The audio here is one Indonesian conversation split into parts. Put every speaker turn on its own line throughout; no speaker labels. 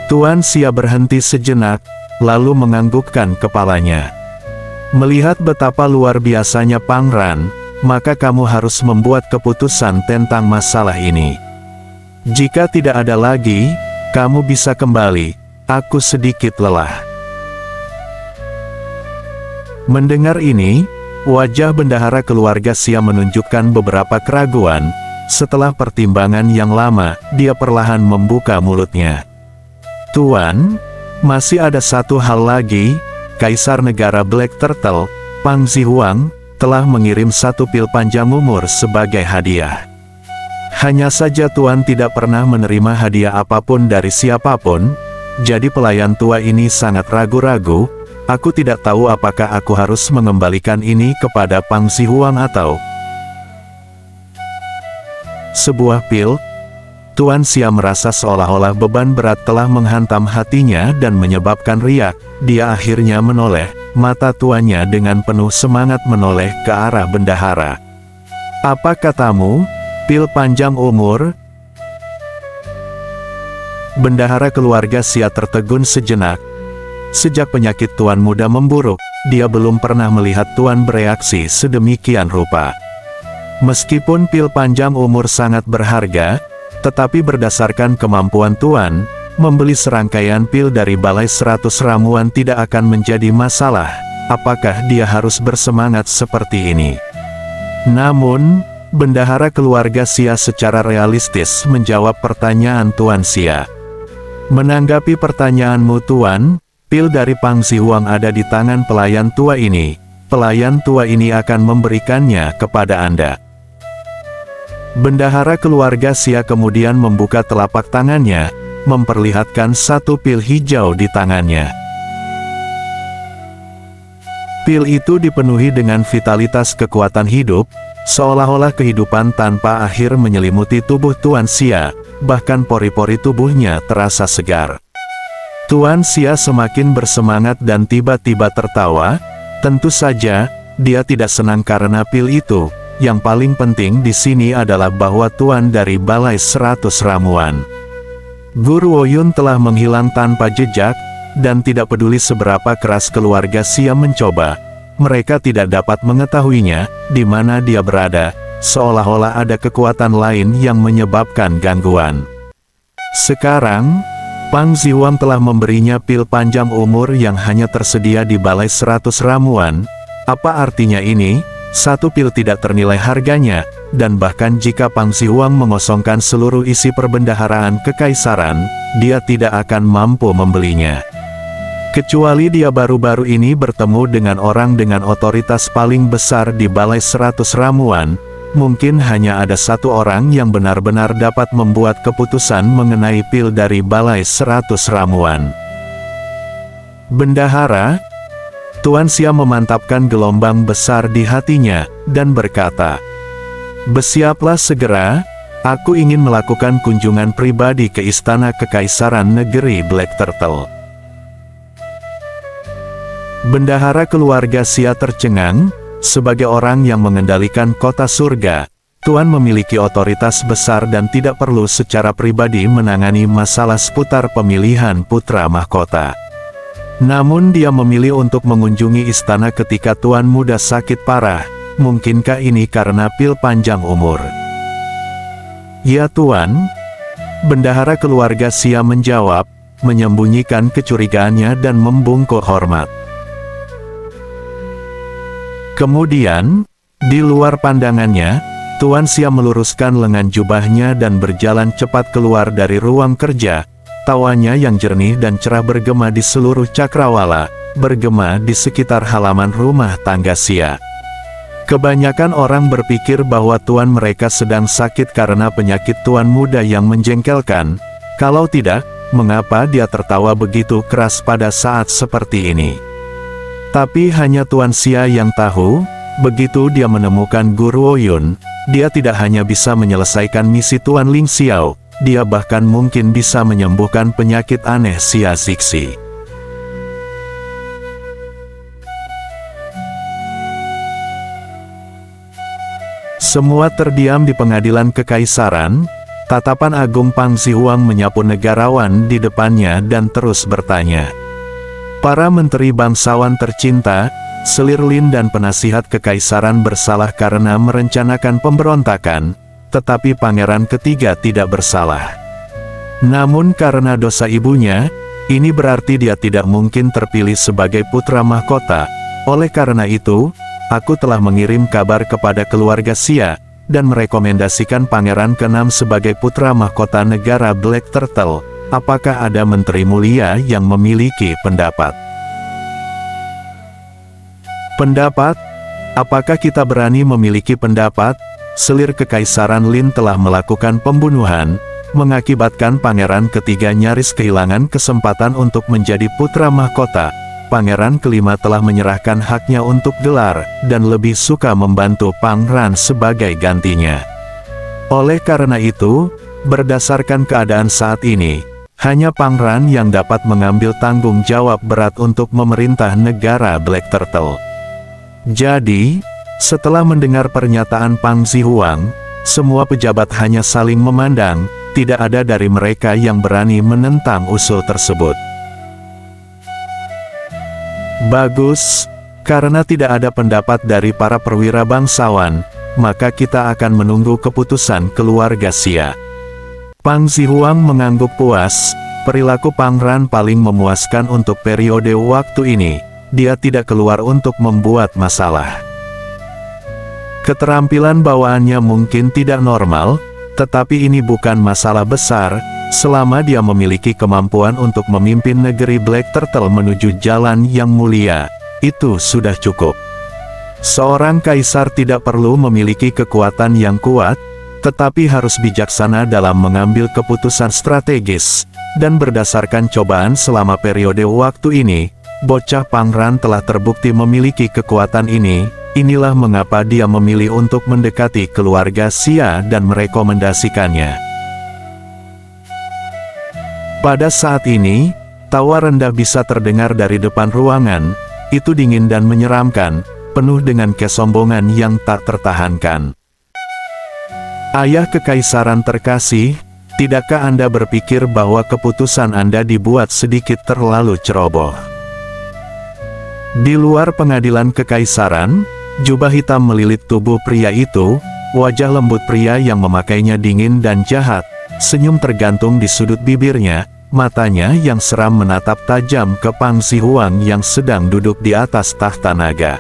Tuan Xia berhenti sejenak, lalu menganggukkan kepalanya. Melihat betapa luar biasanya Pangeran, maka kamu harus membuat keputusan tentang masalah ini. Jika tidak ada lagi, kamu bisa kembali. Aku sedikit lelah. Mendengar ini, wajah bendahara keluarga Xia menunjukkan beberapa keraguan. Setelah pertimbangan yang lama, dia perlahan membuka mulutnya. Tuan, masih ada satu hal lagi. Kaisar negara Black Turtle, Pang Zihuang, telah mengirim satu pil panjang umur sebagai hadiah. Hanya saja Tuan tidak pernah menerima hadiah apapun dari siapapun, jadi pelayan tua ini sangat ragu-ragu. Aku tidak tahu apakah aku harus mengembalikan ini kepada Pang Zihuang atau sebuah pil. Tuan Xia merasa seolah-olah beban berat telah menghantam hatinya dan menyebabkan riak. Dia akhirnya menoleh, mata tuannya dengan penuh semangat menoleh ke arah bendahara. Apa katamu, pil panjang umur? Bendahara keluarga Xia tertegun sejenak. Sejak penyakit Tuan muda memburuk, dia belum pernah melihat Tuan bereaksi sedemikian rupa. Meskipun pil panjang umur sangat berharga, tetapi berdasarkan kemampuan Tuan, membeli serangkaian pil dari Balai 100 Ramuan tidak akan menjadi masalah. Apakah dia harus bersemangat seperti ini? Namun, bendahara keluarga Xia secara realistis menjawab pertanyaan Tuan Xia. Menanggapi pertanyaanmu Tuan, pil dari Pang Zihuang ada di tangan pelayan tua ini. Pelayan tua ini akan memberikannya kepada Anda. Bendahara keluarga Xia kemudian membuka telapak tangannya, memperlihatkan satu pil hijau di tangannya. Pil itu dipenuhi dengan vitalitas kekuatan hidup, seolah-olah kehidupan tanpa akhir menyelimuti tubuh Tuan Xia, bahkan pori-pori tubuhnya terasa segar. Tuan Xia semakin bersemangat dan tiba-tiba tertawa. Tentu saja, dia tidak senang karena pil itu. Yang paling penting di sini adalah bahwa Tuan dari Balai 100 Ramuan. Guru Woyun telah menghilang tanpa jejak, dan tidak peduli seberapa keras keluarga Xia mencoba. Mereka tidak dapat mengetahuinya, di mana dia berada, seolah-olah ada kekuatan lain yang menyebabkan gangguan. Sekarang, Pang Zihuang telah memberinya pil panjang umur yang hanya tersedia di Balai 100 Ramuan. Apa artinya ini? Satu pil tidak ternilai harganya, dan bahkan jika Pang Zihuang mengosongkan seluruh isi perbendaharaan kekaisaran, dia tidak akan mampu membelinya. Kecuali dia baru-baru ini bertemu dengan orang dengan otoritas paling besar di Balai 100 Ramuan, mungkin hanya ada satu orang yang benar-benar dapat membuat keputusan mengenai pil dari Balai 100 Ramuan. Bendahara, Tuan Xia memantapkan gelombang besar di hatinya, dan berkata, "Bersiaplah segera, aku ingin melakukan kunjungan pribadi ke Istana Kekaisaran Negeri Black Turtle." Bendahara keluarga Xia tercengang. Sebagai orang yang mengendalikan kota surga, Tuan memiliki otoritas besar dan tidak perlu secara pribadi menangani masalah seputar pemilihan putra mahkota. Namun dia memilih untuk mengunjungi istana ketika Tuan muda sakit parah. Mungkinkah ini karena pil panjang umur? Ya Tuan, bendahara keluarga Xia menjawab, menyembunyikan kecurigaannya dan membungkuk hormat. Kemudian, di luar pandangannya, Tuan Xia meluruskan lengan jubahnya dan berjalan cepat keluar dari ruang kerja. Tawanya yang jernih dan cerah bergema di seluruh cakrawala, bergema di sekitar halaman rumah tangga Xia. Kebanyakan orang berpikir bahwa tuan mereka sedang sakit karena penyakit tuan muda yang menjengkelkan. Kalau tidak, mengapa dia tertawa begitu keras pada saat seperti ini? Tapi hanya Tuan Xia yang tahu, begitu dia menemukan Guru Woyun, dia tidak hanya bisa menyelesaikan misi Tuan Ling Xiao, dia bahkan mungkin bisa menyembuhkan penyakit aneh Xia Zixi. Semua terdiam di pengadilan kekaisaran. Tatapan agung Pang Zihuang menyapu negarawan di depannya dan terus bertanya. Para menteri bangsawan tercinta, selir Lin dan penasihat kekaisaran bersalah karena merencanakan pemberontakan, tetapi pangeran ketiga tidak bersalah. Namun karena dosa ibunya, ini berarti dia tidak mungkin terpilih sebagai putra mahkota. Oleh karena itu, aku telah mengirim kabar kepada keluarga Xia, dan merekomendasikan Pangeran ke-6 sebagai putra mahkota negara Black Turtle. Apakah ada menteri mulia yang memiliki pendapat? Pendapat? Apakah kita berani memiliki pendapat? Selir kekaisaran Lin telah melakukan pembunuhan, mengakibatkan pangeran ketiga nyaris kehilangan kesempatan untuk menjadi putra mahkota. Pangeran kelima telah menyerahkan haknya untuk gelar, dan lebih suka membantu Pangeran sebagai gantinya. Oleh karena itu, berdasarkan keadaan saat ini, hanya Pangeran yang dapat mengambil tanggung jawab berat untuk memerintah negara Black Turtle. Jadi, setelah mendengar pernyataan Pang Zihuang, semua pejabat hanya saling memandang, tidak ada dari mereka yang berani menentang usul tersebut. Bagus, karena tidak ada pendapat dari para perwira bangsawan, maka kita akan menunggu keputusan keluarga Xia. Pang Zihuang mengangguk puas, perilaku Pangeran paling memuaskan untuk periode waktu ini, dia tidak keluar untuk membuat masalah. Keterampilan bawaannya mungkin tidak normal, tetapi ini bukan masalah besar. Selama dia memiliki kemampuan untuk memimpin negeri Black Turtle menuju jalan yang mulia, itu sudah cukup. Seorang kaisar tidak perlu memiliki kekuatan yang kuat, tetapi harus bijaksana dalam mengambil keputusan strategis, dan berdasarkan cobaan selama periode waktu ini, bocah Pangeran telah terbukti memiliki kekuatan ini. Inilah mengapa dia memilih untuk mendekati keluarga Xia dan merekomendasikannya. Pada saat ini, tawa rendah bisa terdengar dari depan ruangan, itu dingin dan menyeramkan, penuh dengan kesombongan yang tak tertahankan. Ayah kekaisaran terkasih, tidakkah Anda berpikir bahwa keputusan Anda dibuat sedikit terlalu ceroboh? Di luar pengadilan kekaisaran, jubah hitam melilit tubuh pria itu, wajah lembut pria yang memakainya dingin dan jahat. Senyum tergantung di sudut bibirnya, matanya yang seram menatap tajam ke Pang Zihuang yang sedang duduk di atas tahta naga.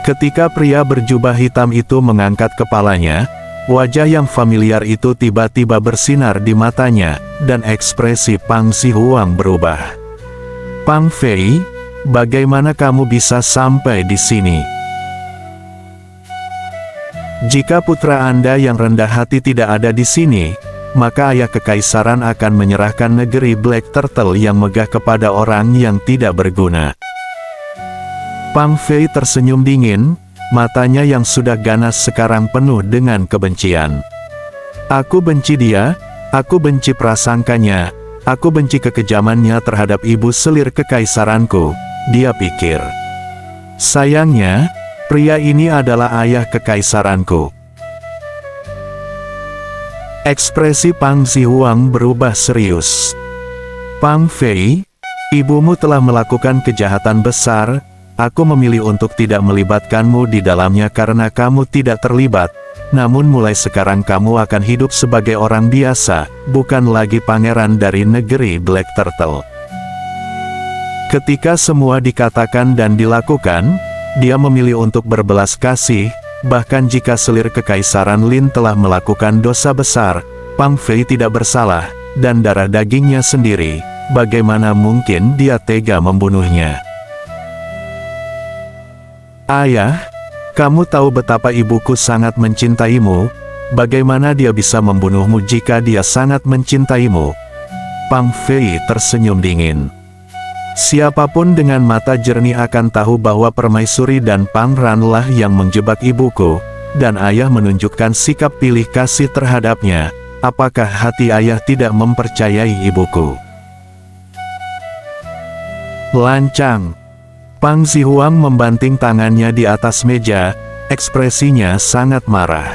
Ketika pria berjubah hitam itu mengangkat kepalanya, wajah yang familiar itu tiba-tiba bersinar di matanya, dan ekspresi Pang Zihuang berubah. Pang Fei, bagaimana kamu bisa sampai di sini? Jika putra Anda yang rendah hati tidak ada di sini, maka ayah kekaisaran akan menyerahkan negeri Black Turtle yang megah kepada orang yang tidak berguna. Pang Fei tersenyum dingin, matanya yang sudah ganas sekarang penuh dengan kebencian. Aku benci dia, aku benci prasangkanya, aku benci kekejamannya terhadap ibu selir kekaisaranku, dia pikir. Sayangnya, pria ini adalah ayah kekaisaranku. Ekspresi Pang Zihuang berubah serius. Pang Fei, ibumu telah melakukan kejahatan besar, aku memilih untuk tidak melibatkanmu di dalamnya karena kamu tidak terlibat, namun mulai sekarang kamu akan hidup sebagai orang biasa, bukan lagi pangeran dari negeri Black Turtle. Ketika semua dikatakan dan dilakukan, dia memilih untuk berbelas kasih, bahkan jika selir kekaisaran Lin telah melakukan dosa besar, Pang Fei tidak bersalah, dan darah dagingnya sendiri, bagaimana mungkin dia tega membunuhnya? Ayah, kamu tahu betapa ibuku sangat mencintaimu, bagaimana dia bisa membunuhmu jika dia sangat mencintaimu? Pang Fei tersenyum dingin. Siapapun dengan mata jernih akan tahu bahwa permaisuri dan pangeranlah yang menjebak ibuku, dan ayah menunjukkan sikap pilih kasih terhadapnya. Apakah hati ayah tidak mempercayai ibuku? Lancang. Pang Zihuang membanting tangannya di atas meja, ekspresinya sangat marah.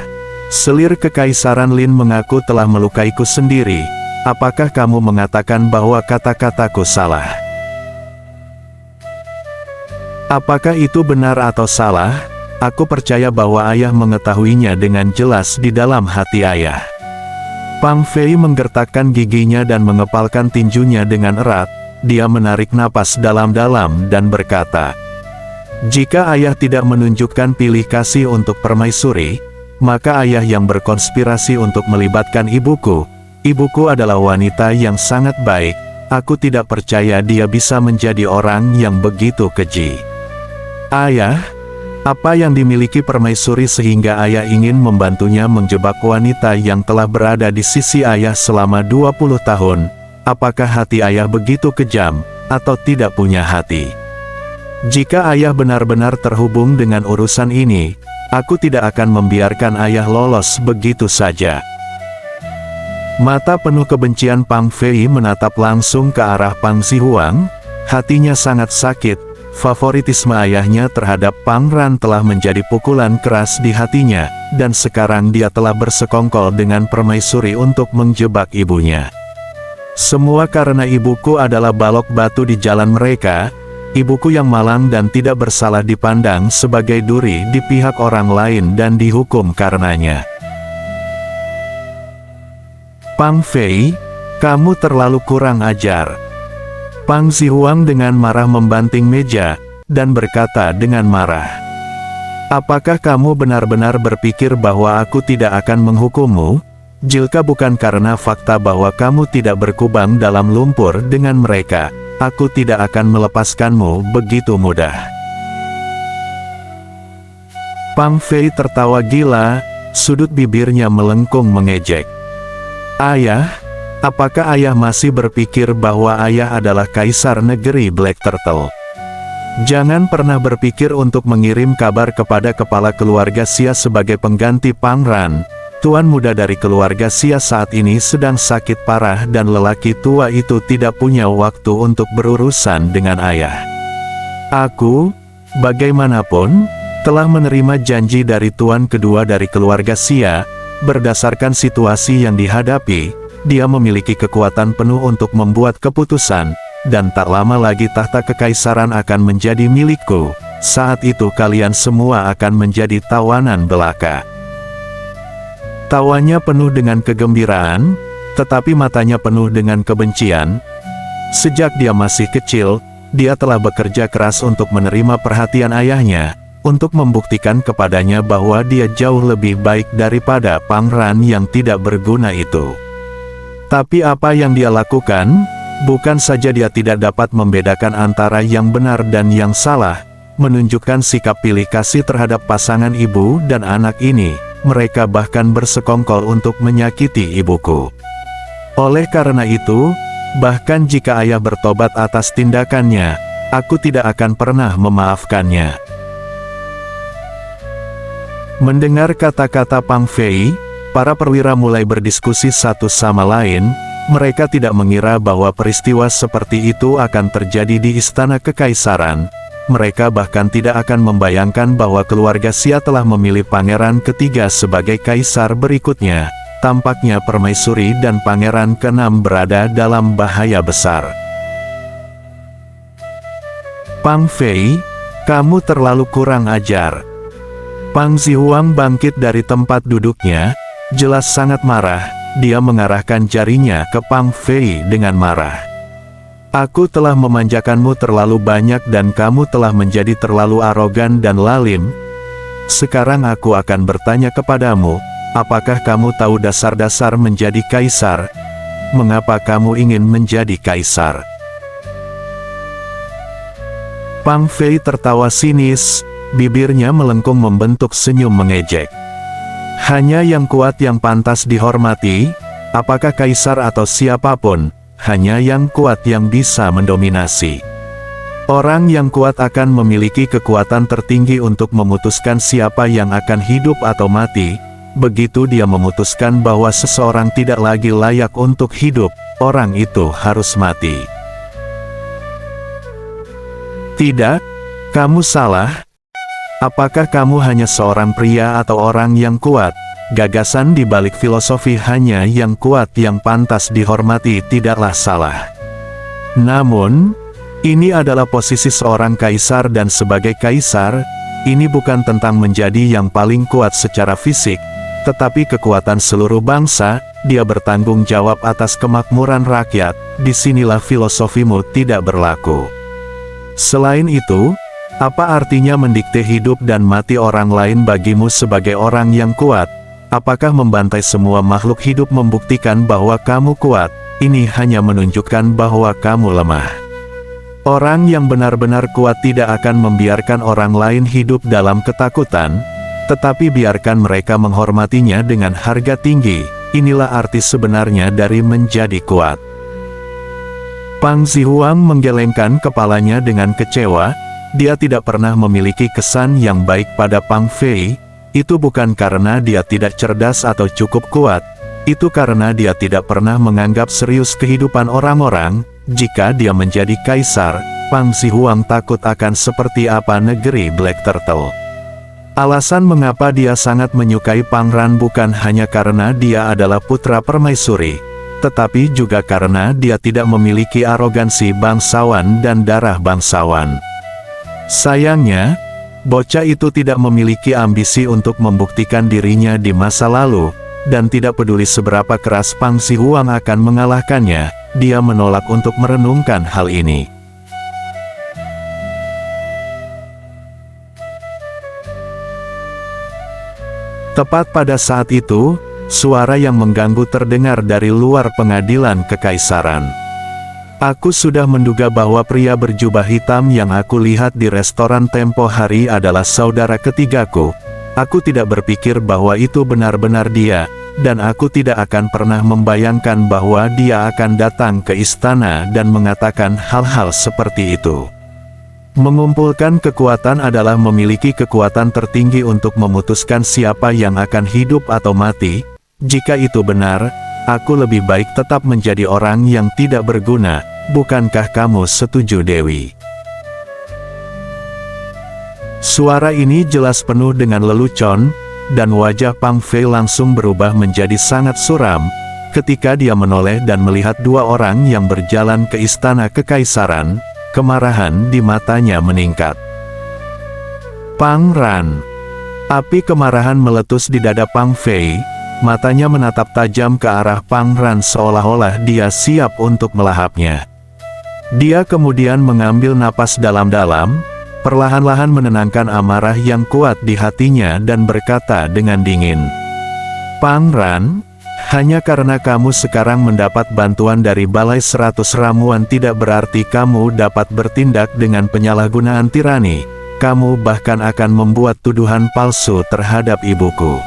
Selir Kekaisaran Lin mengaku telah melukaiku sendiri. Apakah kamu mengatakan bahwa kata-kataku salah? Apakah itu benar atau salah? Aku percaya bahwa ayah mengetahuinya dengan jelas di dalam hati ayah. Pang Fei menggertakkan giginya dan mengepalkan tinjunya dengan erat. Dia menarik napas dalam-dalam dan berkata, "Jika ayah tidak menunjukkan pilih kasih untuk permaisuri, maka ayah yang berkonspirasi untuk melibatkan ibuku. Ibuku adalah wanita yang sangat baik. Aku tidak percaya dia bisa menjadi orang yang begitu keji." "Ayah, apa yang dimiliki permaisuri sehingga ayah ingin membantunya menjebak wanita yang telah berada di sisi ayah selama 20 tahun? Apakah hati ayah begitu kejam, atau tidak punya hati? Jika ayah benar-benar terhubung dengan urusan ini, aku tidak akan membiarkan ayah lolos begitu saja." Mata penuh kebencian Pang Fei menatap langsung ke arah Pang Zihuang. Hatinya sangat sakit. Favoritisme ayahnya terhadap Pang Ran telah menjadi pukulan keras di hatinya, dan sekarang dia telah bersekongkol dengan permaisuri untuk menjebak ibunya. Semua karena ibuku adalah balok batu di jalan mereka. Ibuku yang malang dan tidak bersalah dipandang sebagai duri di pihak orang lain dan dihukum karenanya. "Pang Fei, kamu terlalu kurang ajar." Pang Zihuang dengan marah membanting meja, dan berkata dengan marah, "Apakah kamu benar-benar berpikir bahwa aku tidak akan menghukummu? Jika bukan karena fakta bahwa kamu tidak berkubang dalam lumpur dengan mereka, aku tidak akan melepaskanmu begitu mudah." Pang Fei tertawa gila, sudut bibirnya melengkung mengejek. "Ayah, apakah ayah masih berpikir bahwa ayah adalah kaisar negeri Black Turtle? Jangan pernah berpikir untuk mengirim kabar kepada kepala keluarga Xia sebagai pengganti Pang Ran. Tuan muda dari keluarga Xia saat ini sedang sakit parah dan lelaki tua itu tidak punya waktu untuk berurusan dengan ayah. Aku, bagaimanapun, telah menerima janji dari tuan kedua dari keluarga Xia. Berdasarkan situasi yang dihadapi, dia memiliki kekuatan penuh untuk membuat keputusan, dan tak lama lagi tahta kekaisaran akan menjadi milikku. Saat itu kalian semua akan menjadi tawanan belaka." Tawanya penuh dengan kegembiraan, tetapi matanya penuh dengan kebencian. Sejak dia masih kecil, dia telah bekerja keras untuk menerima perhatian ayahnya, untuk membuktikan kepadanya bahwa dia jauh lebih baik daripada Pang Ran yang tidak berguna itu. Tapi apa yang dia lakukan? Bukan saja dia tidak dapat membedakan antara yang benar dan yang salah, menunjukkan sikap pilih kasih terhadap pasangan ibu dan anak ini, mereka bahkan bersekongkol untuk menyakiti ibuku. Oleh karena itu, bahkan jika ayah bertobat atas tindakannya, aku tidak akan pernah memaafkannya. Mendengar kata-kata Pang Fei, para perwira mulai berdiskusi satu sama lain. Mereka tidak mengira bahwa peristiwa seperti itu akan terjadi di istana kekaisaran. Mereka bahkan tidak akan membayangkan bahwa keluarga Xia telah memilih pangeran ketiga sebagai kaisar berikutnya. Tampaknya permaisuri dan pangeran keenam berada dalam bahaya besar. "Pang Fei, kamu terlalu kurang ajar." Pang Zihuang bangkit dari tempat duduknya, jelas sangat marah. Dia mengarahkan jarinya ke Pang Fei dengan marah. "Aku telah memanjakanmu terlalu banyak dan kamu telah menjadi terlalu arogan dan lalim. Sekarang aku akan bertanya kepadamu, apakah kamu tahu dasar-dasar menjadi kaisar? Mengapa kamu ingin menjadi kaisar?" Pang Fei tertawa sinis, bibirnya melengkung membentuk senyum mengejek. "Hanya yang kuat yang pantas dihormati, apakah kaisar atau siapapun, hanya yang kuat yang bisa mendominasi. Orang yang kuat akan memiliki kekuatan tertinggi untuk memutuskan siapa yang akan hidup atau mati. Begitu dia memutuskan bahwa seseorang tidak lagi layak untuk hidup, orang itu harus mati." "Tidak, kamu salah. Apakah kamu hanya seorang pria atau orang yang kuat, gagasan di balik filosofi hanya yang kuat yang pantas dihormati tidaklah salah. Namun, ini adalah posisi seorang kaisar dan sebagai kaisar, ini bukan tentang menjadi yang paling kuat secara fisik, tetapi kekuatan seluruh bangsa. Dia bertanggung jawab atas kemakmuran rakyat. Disinilah filosofimu tidak berlaku. Selain itu, apa artinya mendikte hidup dan mati orang lain bagimu sebagai orang yang kuat? Apakah membantai semua makhluk hidup membuktikan bahwa kamu kuat? Ini hanya menunjukkan bahwa kamu lemah. Orang yang benar-benar kuat tidak akan membiarkan orang lain hidup dalam ketakutan, tetapi biarkan mereka menghormatinya dengan harga tinggi. Inilah arti sebenarnya dari menjadi kuat. Pang Zihuang menggelengkan kepalanya dengan kecewa. Dia tidak pernah memiliki kesan yang baik pada Pang Fei. Itu bukan karena dia tidak cerdas atau cukup kuat. Itu karena dia tidak pernah menganggap serius kehidupan orang-orang. Jika dia menjadi kaisar, Pang Zihuang takut akan seperti apa negeri Black Turtle. Alasan mengapa dia sangat menyukai Pang Ran bukan hanya karena dia adalah putra permaisuri, tetapi juga karena dia tidak memiliki arogansi bangsawan dan darah bangsawan. Sayangnya, bocah itu tidak memiliki ambisi untuk membuktikan dirinya di masa lalu, dan tidak peduli seberapa keras Pang Zihuang akan mengalahkannya, dia menolak untuk merenungkan hal ini. Tepat pada saat itu, suara yang mengganggu terdengar dari luar pengadilan kekaisaran. Aku sudah menduga bahwa pria berjubah hitam yang aku lihat di restoran tempo hari adalah saudara ketigaku. Aku tidak berpikir bahwa itu benar-benar dia, dan aku tidak akan pernah membayangkan bahwa dia akan datang ke istana dan mengatakan hal-hal seperti itu. Mengumpulkan kekuatan adalah memiliki kekuatan tertinggi untuk memutuskan siapa yang akan hidup atau mati. Jika itu benar, aku lebih baik tetap menjadi orang yang tidak berguna. Bukankah kamu setuju, Dewi? Suara ini jelas penuh dengan lelucon, dan wajah Pang Fei langsung berubah menjadi sangat suram, ketika dia menoleh dan melihat dua orang yang berjalan ke istana kekaisaran. Kemarahan di matanya meningkat. Pang Ran. Api kemarahan meletus di dada Pang Fei. Matanya menatap tajam ke arah Pang Ran seolah-olah dia siap untuk melahapnya. Dia kemudian mengambil napas dalam-dalam, perlahan-lahan menenangkan amarah yang kuat di hatinya dan berkata dengan dingin, "Pang Ran, hanya karena kamu sekarang mendapat bantuan dari Balai 100 Ramuan tidak berarti kamu dapat bertindak dengan penyalahgunaan tirani. Kamu bahkan akan membuat tuduhan palsu terhadap ibuku.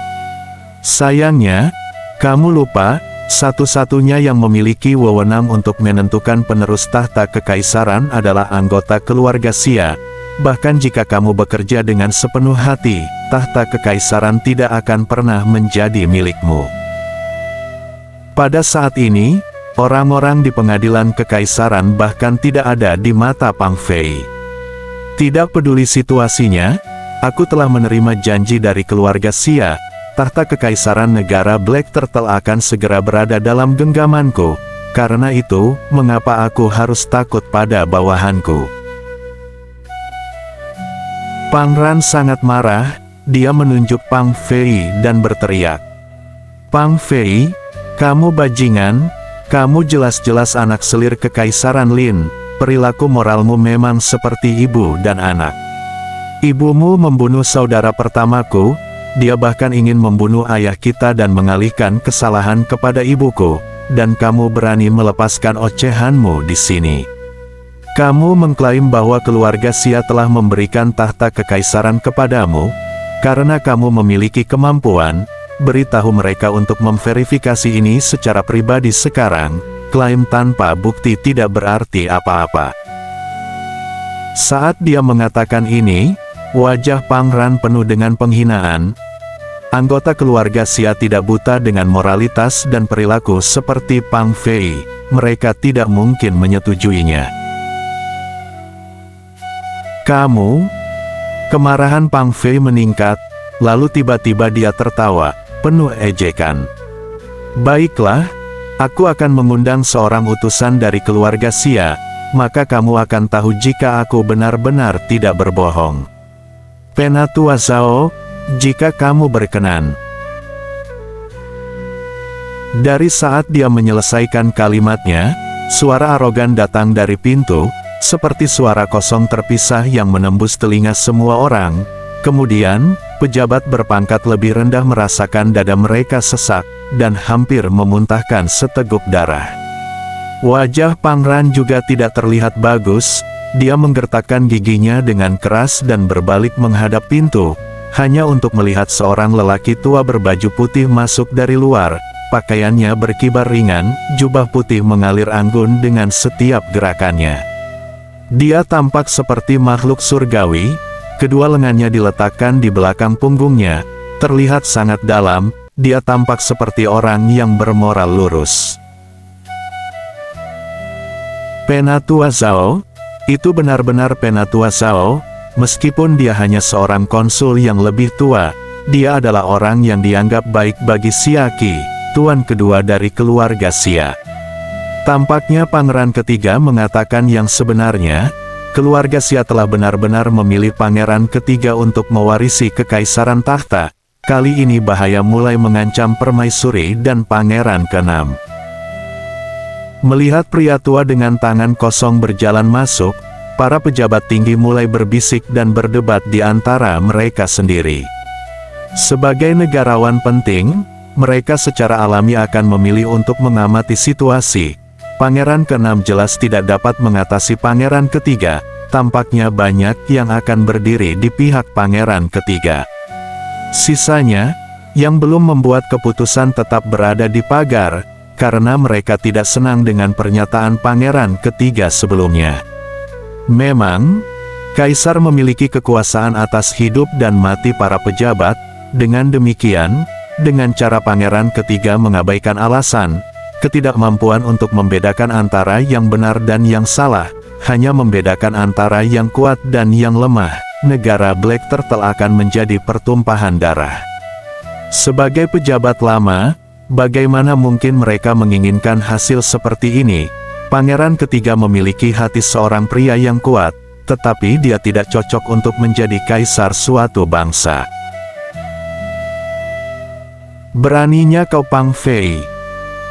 Sayangnya, kamu lupa, satu-satunya yang memiliki wewenang untuk menentukan penerus tahta kekaisaran adalah anggota keluarga Xia. Bahkan jika kamu bekerja dengan sepenuh hati, tahta kekaisaran tidak akan pernah menjadi milikmu." Pada saat ini, orang-orang di pengadilan kekaisaran bahkan tidak ada di mata Pang Fei. Tidak peduli situasinya, aku telah menerima janji dari keluarga Xia, tahta kekaisaran negara Black Turtle akan segera berada dalam genggamanku. Karena itu, mengapa aku harus takut pada bawahanku? Pang Ran sangat marah, dia menunjuk Pang Fei dan berteriak, "Pang Fei, kamu bajingan, kamu jelas-jelas anak selir kekaisaran Lin, perilaku moralmu memang seperti ibu dan anak. Ibumu membunuh saudara pertamaku, dia bahkan ingin membunuh ayah kita dan mengalihkan kesalahan kepada ibuku, dan kamu berani melepaskan ocehanmu di sini. Kamu mengklaim bahwa keluarga Xia telah memberikan tahta kekaisaran kepadamu, karena kamu memiliki kemampuan. Beritahu mereka untuk memverifikasi ini secara pribadi sekarang. Klaim tanpa bukti tidak berarti apa-apa." Saat dia mengatakan ini, wajah Pang Ran penuh dengan penghinaan. Anggota keluarga Xia tidak buta dengan moralitas dan perilaku seperti Pang Fei. Mereka tidak mungkin menyetujuinya. "Kamu?" Kemarahan Pang Fei meningkat, lalu tiba-tiba dia tertawa. penuh ejekan. Baiklah, aku akan mengundang seorang utusan dari keluarga Xia, maka kamu akan tahu jika aku benar-benar tidak berbohong. Penatua Zhao, jika kamu berkenan. Dari saat dia menyelesaikan kalimatnya, suara arogan datang dari pintu, seperti suara kosong terpisah yang menembus telinga semua orang. Kemudian, pejabat berpangkat lebih rendah merasakan dada mereka sesak, dan hampir memuntahkan seteguk darah. Wajah Pangeran juga tidak terlihat bagus, dia menggertakkan giginya dengan keras dan berbalik menghadap pintu, hanya untuk melihat seorang lelaki tua berbaju putih masuk dari luar. Pakaiannya berkibar ringan, jubah putih mengalir anggun dengan setiap gerakannya. Dia tampak seperti makhluk surgawi, kedua lengannya diletakkan di belakang punggungnya, terlihat sangat dalam, dia tampak seperti orang yang bermoral lurus. Penatua Zhao, itu benar-benar Penatua Zhao, meskipun dia hanya seorang konsul yang lebih tua, dia adalah orang yang dianggap baik bagi Xia Qi, tuan kedua dari keluarga Xia. Tampaknya Pangeran ketiga mengatakan yang sebenarnya, keluarga Xia telah benar-benar memilih Pangeran ketiga untuk mewarisi kekaisaran tahta. Kali ini bahaya mulai mengancam permaisuri dan Pangeran keenam. Melihat pria tua dengan tangan kosong berjalan masuk, para pejabat tinggi mulai berbisik dan berdebat di antara mereka sendiri. Sebagai negarawan penting, mereka secara alami akan memilih untuk mengamati situasi. Pangeran keenam jelas tidak dapat mengatasi Pangeran ketiga, tampaknya banyak yang akan berdiri di pihak Pangeran ketiga. Sisanya, yang belum membuat keputusan tetap berada di pagar, karena mereka tidak senang dengan pernyataan Pangeran ketiga sebelumnya. Memang, Kaisar memiliki kekuasaan atas hidup dan mati para pejabat. Dengan demikian, dengan cara Pangeran ketiga mengabaikan alasan, ketidakmampuan untuk membedakan antara yang benar dan yang salah, hanya membedakan antara yang kuat dan yang lemah, negara Black Turtle akan menjadi pertumpahan darah. Sebagai pejabat lama, bagaimana mungkin mereka menginginkan hasil seperti ini? Pangeran ketiga memiliki hati seorang pria yang kuat, tetapi dia tidak cocok untuk menjadi kaisar suatu bangsa. Beraninya kau Pang Fei.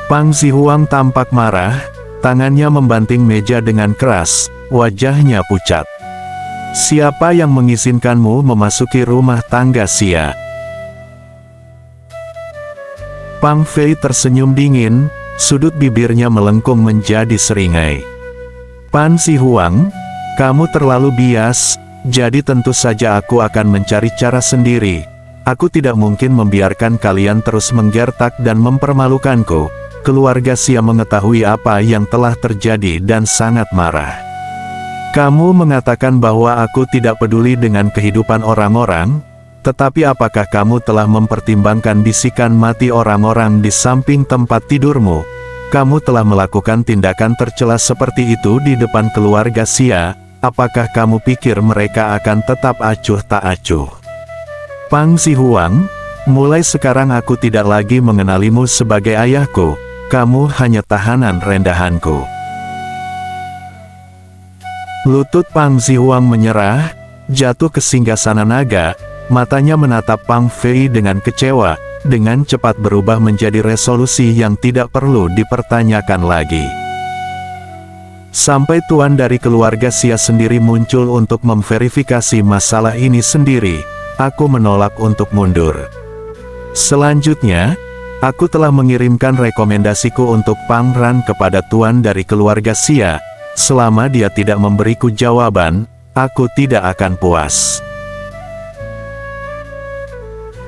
Pang Zihuang tampak marah, tangannya membanting meja dengan keras, wajahnya pucat. Siapa yang mengizinkanmu memasuki rumah tangga Xia? Pang Fei tersenyum dingin, sudut bibirnya melengkung menjadi seringai. Pan Zihuang, kamu terlalu bias, jadi tentu saja aku akan mencari cara sendiri. Aku tidak mungkin membiarkan kalian terus menggertak dan mempermalukanku. Keluarga Xia mengetahui apa yang telah terjadi dan sangat marah. Kamu mengatakan bahwa aku tidak peduli dengan kehidupan orang-orang, tetapi apakah kamu telah mempertimbangkan bisikan mati orang-orang di samping tempat tidurmu? Kamu telah melakukan tindakan tercela seperti itu di depan keluarga Xia, apakah kamu pikir mereka akan tetap acuh tak acuh? Pang Zihuang, mulai sekarang aku tidak lagi mengenalimu sebagai ayahku, kamu hanya tahanan rendahanku. Lutut Pang Zihuang menyerah, jatuh ke singgasana naga, matanya menatap Pang Fei dengan kecewa, dengan cepat berubah menjadi resolusi yang tidak perlu dipertanyakan lagi. Sampai tuan dari keluarga Xia sendiri muncul untuk memverifikasi masalah ini sendiri, aku menolak untuk mundur. Selanjutnya, aku telah mengirimkan rekomendasiku untuk Pangeran kepada tuan dari keluarga Xia. Selama dia tidak memberiku jawaban, aku tidak akan puas.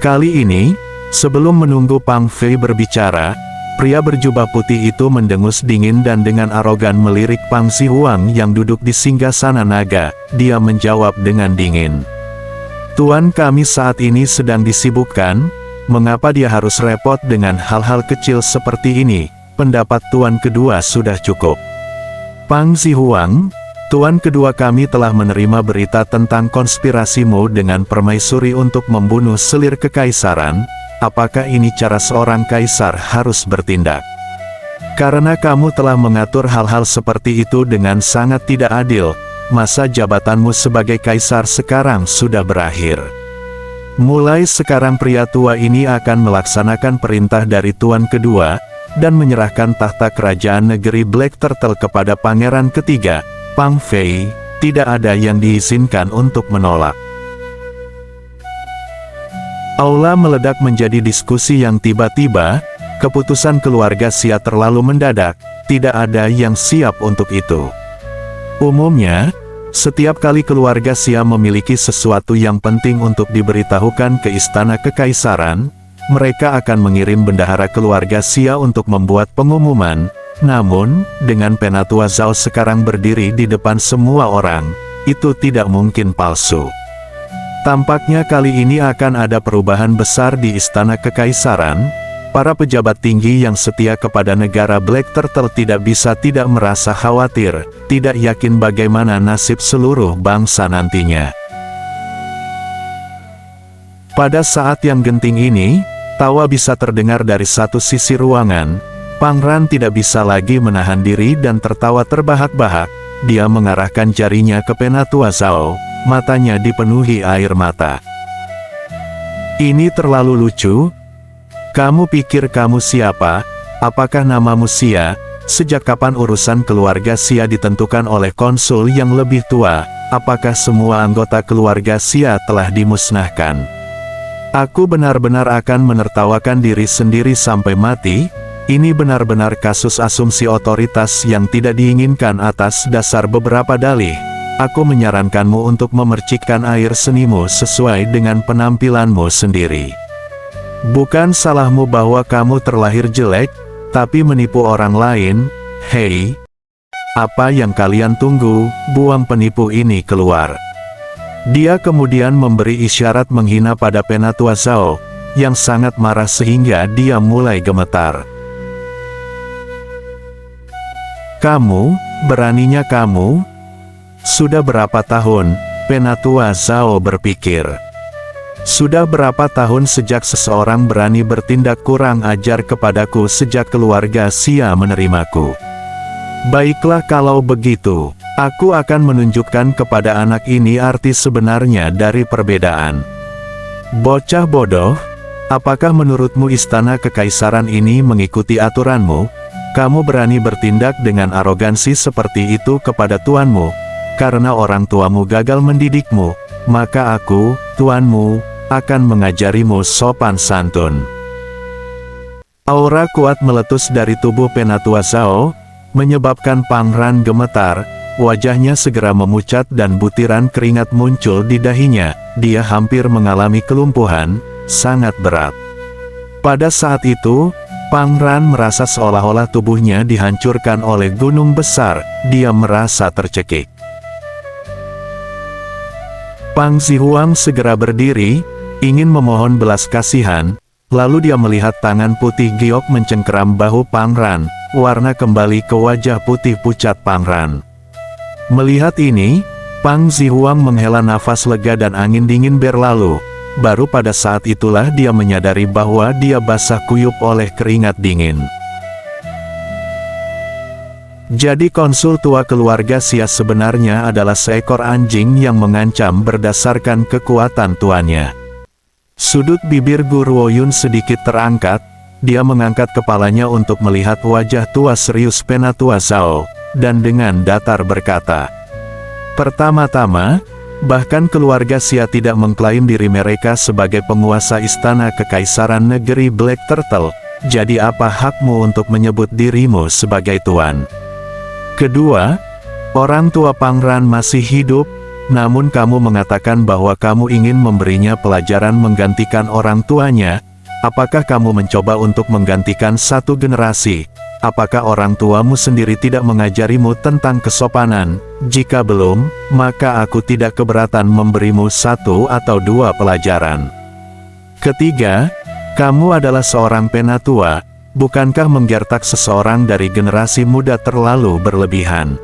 Kali ini, sebelum menunggu Pang Fei berbicara, pria berjubah putih itu mendengus dingin dan dengan arogan melirik Pang Zihuang yang duduk di singgasana naga. Dia menjawab dengan dingin. Tuan kami saat ini sedang disibukkan, mengapa dia harus repot dengan hal-hal kecil seperti ini? Pendapat tuan kedua sudah cukup. Pang Zihuang, tuan kedua kami telah menerima berita tentang konspirasimu dengan permaisuri untuk membunuh selir kekaisaran. apakah ini cara seorang kaisar harus bertindak? Karena kamu telah mengatur hal-hal seperti itu dengan sangat tidak adil, masa jabatanmu sebagai kaisar sekarang sudah berakhir. Mulai sekarang pria tua ini akan melaksanakan perintah dari Tuan kedua, dan menyerahkan tahta kerajaan negeri Black Turtle kepada pangeran ketiga, Pang Fei. Tidak ada yang diizinkan untuk menolak. Aula meledak menjadi diskusi yang tiba-tiba. Keputusan keluarga Xia terlalu mendadak, tidak ada yang siap untuk itu. Umumnya, setiap kali keluarga Xia memiliki sesuatu yang penting untuk diberitahukan ke istana kekaisaran, mereka akan mengirim bendahara keluarga Xia untuk membuat pengumuman. Namun, dengan Penatua Zhao sekarang berdiri di depan semua orang, itu tidak mungkin palsu. Tampaknya kali ini akan ada perubahan besar di istana kekaisaran. Para pejabat tinggi yang setia kepada negara Black Turtle tidak bisa tidak merasa khawatir, tidak yakin bagaimana nasib seluruh bangsa nantinya. Pada saat yang genting ini, tawa bisa terdengar dari satu sisi ruangan. Pangeran tidak bisa lagi menahan diri dan tertawa terbahak-bahak. Dia mengarahkan jarinya ke Penatua Zhao, matanya dipenuhi air mata. Ini terlalu lucu. Kamu pikir kamu siapa? Apakah namamu Xia? Sejak kapan urusan keluarga Xia ditentukan oleh konsul yang lebih tua? Apakah semua anggota keluarga Xia telah dimusnahkan? Aku benar-benar akan menertawakan diri sendiri sampai mati. Ini benar-benar kasus asumsi otoritas yang tidak diinginkan atas dasar beberapa dalih. Aku menyarankanmu untuk memercikkan air senimu sesuai dengan penampilanmu sendiri. Bukan salahmu bahwa kamu terlahir jelek, tapi menipu orang lain. Hei, apa yang kalian tunggu? Buang penipu ini keluar. Dia kemudian memberi isyarat menghina pada Penatua Zhao, yang sangat marah sehingga dia mulai gemetar. Kamu, beraninya kamu? Sudah berapa tahun? Penatua Zhao berpikir. Sudah berapa tahun sejak seseorang berani bertindak kurang ajar kepadaku sejak keluarga Xia menerimaku? Baiklah kalau begitu, aku akan menunjukkan kepada anak ini arti sebenarnya dari perbedaan. Bocah bodoh, apakah menurutmu istana kekaisaran ini mengikuti aturanmu? Kamu berani bertindak dengan arogansi seperti itu kepada tuanmu, karena orang tuamu gagal mendidikmu, maka aku, tuanmu, akan mengajarimu sopan santun. Aura kuat meletus dari tubuh Penatua Zhao, menyebabkan Pangeran gemetar, wajahnya segera memucat dan butiran keringat muncul di dahinya, dia hampir mengalami kelumpuhan, sangat berat. Pada saat itu, Pangeran merasa seolah-olah tubuhnya dihancurkan oleh gunung besar, dia merasa tercekik. Pang Zihuang segera berdiri, ingin memohon belas kasihan, lalu dia melihat tangan putih giok mencengkeram bahu Pangeran, warna kembali ke wajah putih pucat Pangeran. Melihat ini, Pang Zihuang menghela nafas lega dan angin dingin berlalu, baru pada saat itulah dia menyadari bahwa dia basah kuyup oleh keringat dingin. Jadi konsul tua keluarga Xia sebenarnya adalah seekor anjing yang mengancam berdasarkan kekuatan tuannya. Sudut bibir Guru Woyun sedikit terangkat, dia mengangkat kepalanya untuk melihat wajah tua serius Penatua Zhao, dan dengan datar berkata, pertama-tama, bahkan keluarga Xia tidak mengklaim diri mereka sebagai penguasa istana kekaisaran negeri Black Turtle, jadi apa hakmu untuk menyebut dirimu sebagai tuan? Kedua, orang tua Pangeran masih hidup, namun kamu mengatakan bahwa kamu ingin memberinya pelajaran menggantikan orang tuanya. Apakah kamu mencoba untuk menggantikan satu generasi? Apakah orang tuamu sendiri tidak mengajarimu tentang kesopanan? Jika belum, maka aku tidak keberatan memberimu 1 atau 2 pelajaran. Ketiga, kamu adalah seorang penatua. Bukankah menggertak seseorang dari generasi muda terlalu berlebihan?